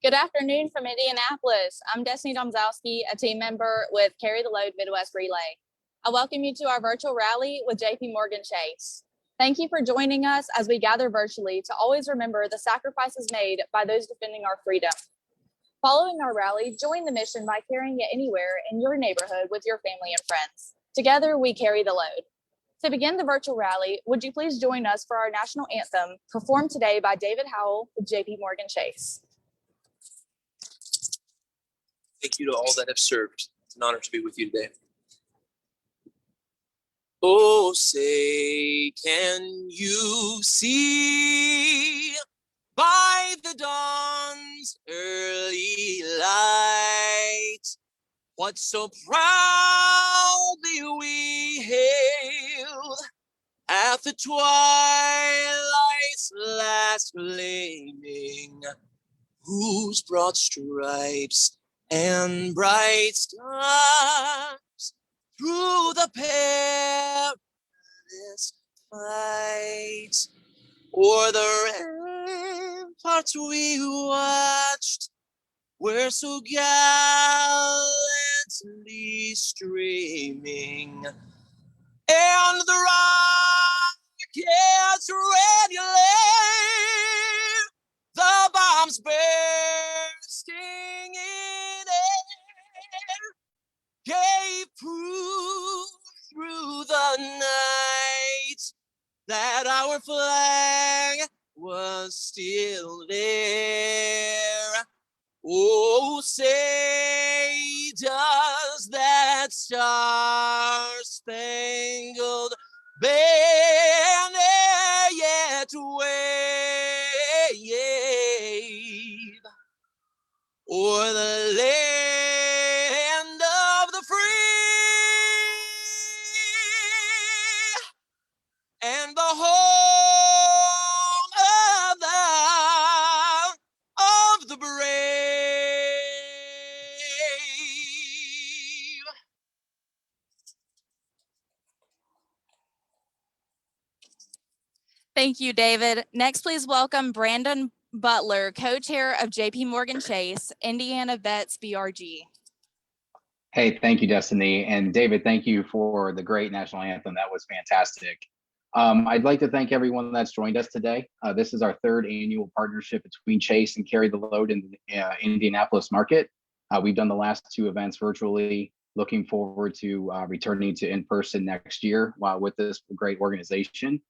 Good afternoon from Indianapolis. I'm Destiny Domzowski, a team member with Carry the Load Midwest Relay. I welcome you to our virtual rally with JPMorgan Chase. Thank you for joining us as we gather virtually to always remember the sacrifices made by those defending our freedom. Following our rally, join the mission by carrying it anywhere in your neighborhood with your family and friends. Together, we carry the load. To begin the virtual rally, would you please join us for our national anthem, performed today by David Howell with JPMorgan Chase. Thank you to all that have served. It's an honor to be with you today. Oh, say, can you see by the dawn's early light what so proudly we hailed at the twilight's last gleaming, whose broad stripes and bright stars through the perilous fight o'er the ramparts we watched were so gallantly streaming, and the rockets ready laid, the bombs bursting in air gave proof through the night that our flag was still there. Oh, say, does that star-spangled banner yet wave o'er the land of the free and the home of the brave? Thank you, David. Next, please welcome Brandon Butler, co-chair of JPMorgan Chase, Indiana Vets BRG. Hey, thank you, Destiny. And David, thank you for the great national anthem. That was fantastic. I'd like to thank everyone that's joined us today. This is our third annual partnership between Chase and Carry the Load in the Indianapolis market. We've done the last two events virtually, looking forward to returning to in-person next year with this great organization.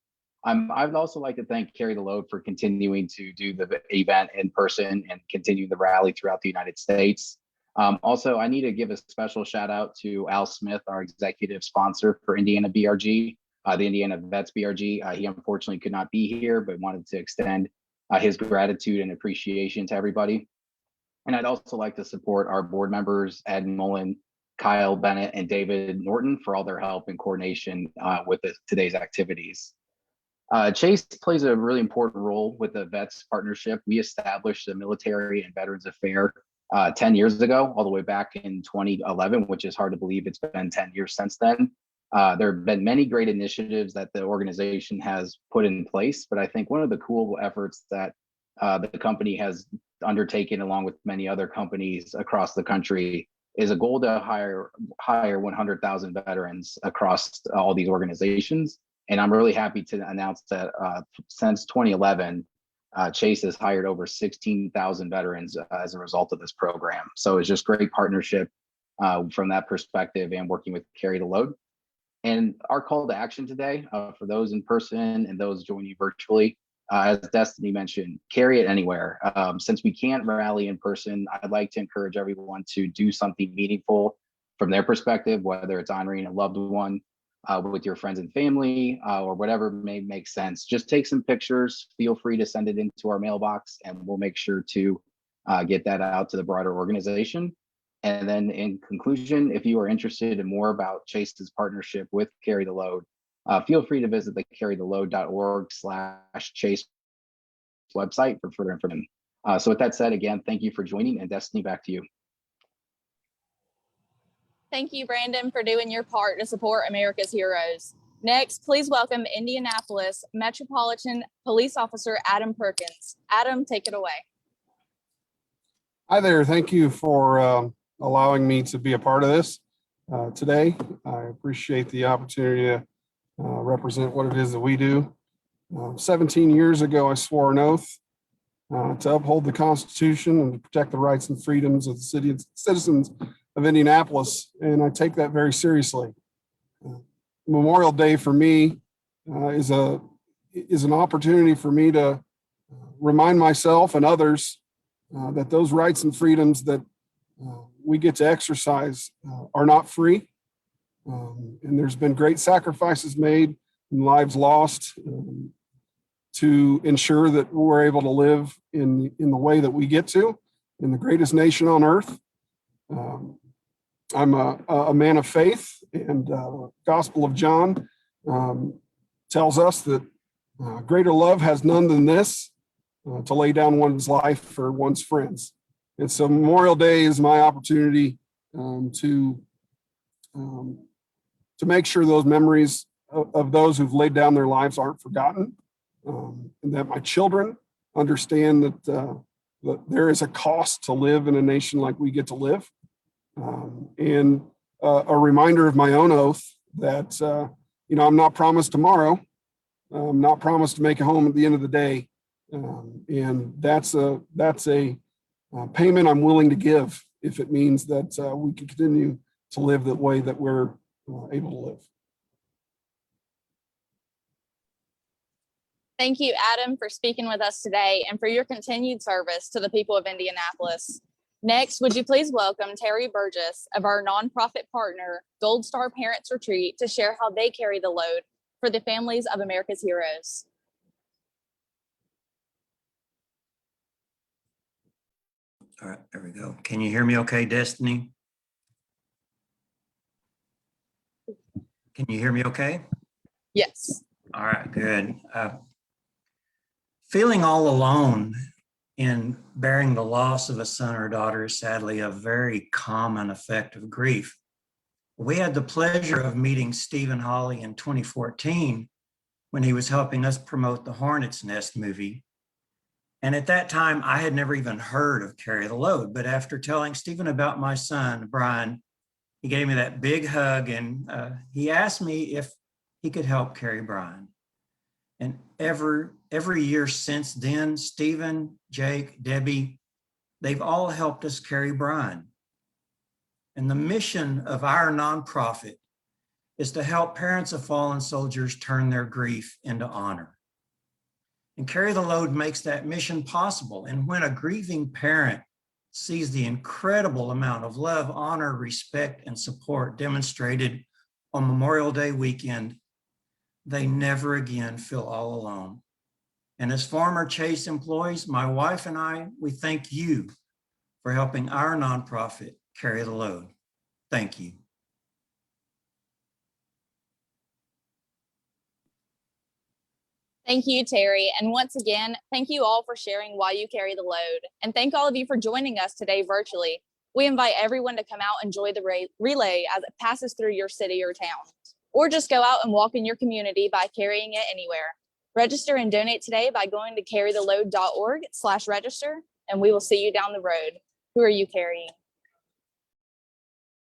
I'd also like to thank Carry the Load for continuing to do the event in person and continue the rally throughout the United States. Also, I need to give a special shout out to Al Smith, our executive sponsor for Indiana BRG, the Indiana Vets BRG. He unfortunately could not be here, but wanted to extend his gratitude and appreciation to everybody. And I'd also like to support our board members, Ed Mullen, Kyle Bennett, and David Norton for all their help and coordination with today's activities. Chase plays a really important role with the Vets partnership. We established the Military and Veterans Affair 10 years ago, all the way back in 2011, which is hard to believe it's been 10 years since then. There have been many great initiatives that the organization has put in place, but I think one of the cool efforts that the company has undertaken, along with many other companies across the country, is a goal to hire 100,000 veterans across all these organizations. And I'm really happy to announce that since 2011, Chase has hired over 16,000 veterans as a result of this program. So it's just great partnership from that perspective and working with Carry the Load. And our call to action today for those in person and those joining virtually, as Destiny mentioned, carry it anywhere. Since we can't rally in person, I'd like to encourage everyone to do something meaningful from their perspective, whether it's honoring a loved one, with your friends and family, or whatever may make sense. Just take some pictures. Feel free to send it into our mailbox, and we'll make sure to get that out to the broader organization. And then in conclusion, if you are interested in more about Chase's partnership with Carry the Load, feel free to visit the carrytheload.org/Chase website for further information. So with that said, again, thank you for joining, and Destiny, back to you. Thank you, Brandon, for doing your part to support America's heroes. Next, please welcome Indianapolis Metropolitan Police Officer Adam Perkins. Adam, take it away. Hi there. Thank you for allowing me to be a part of this today. I appreciate the opportunity to represent what it is that we do. 17 years ago, I swore an oath to uphold the Constitution and to protect the rights and freedoms of the citizens of Indianapolis, and I take that very seriously. Memorial Day for me is an opportunity for me to remind myself and others that those rights and freedoms that we get to exercise are not free. And there's been great sacrifices made and lives lost to ensure that we're able to live in the way that we get to, in the greatest nation on earth. I'm a man of faith, and Gospel of John tells us that greater love has none than this, to lay down one's life for one's friends. And so Memorial Day is my opportunity to make sure those memories of those who've laid down their lives aren't forgotten, and that my children understand that there is a cost to live in a nation like we get to live, and a reminder of my own oath that I'm not promised tomorrow. I'm not promised to make it home at the end of the day. And that's a payment I'm willing to give if it means that we can continue to live the way that we're able to live. Thank you, Adam, for speaking with us today and for your continued service to the people of Indianapolis. Next, would you please welcome Terry Burgess of our nonprofit partner, Gold Star Parents Retreat, to share how they carry the load for the families of America's heroes. All right, there we go. Can you hear me okay, Destiny? Can you hear me okay? Yes. All right, good. Feeling all alone in bearing the loss of a son or daughter is sadly a very common effect of grief. We had the pleasure of meeting Stephen Hawley in 2014 when he was helping us promote the Hornet's Nest movie. And at that time, I had never even heard of Carry the Load. But after telling Stephen about my son, Brian, he gave me that big hug, and he asked me if he could help carry Brian. And every year since then, Stephen, Jake, Debbie, they've all helped us carry Brian. And the mission of our nonprofit is to help parents of fallen soldiers turn their grief into honor. And Carry the Load makes that mission possible. And when a grieving parent sees the incredible amount of love, honor, respect, and support demonstrated on Memorial Day weekend, they never again feel all alone. And as former Chase employees, my wife and I, we thank you for helping our nonprofit carry the load. Thank you. Thank you, Terry. And once again, thank you all for sharing why you carry the load. And thank all of you for joining us today virtually. We invite everyone to come out and enjoy the relay as it passes through your city or town, or just go out and walk in your community by carrying it anywhere. Register and donate today by going to carrytheload.org/register, and we will see you down the road. Who are you carrying?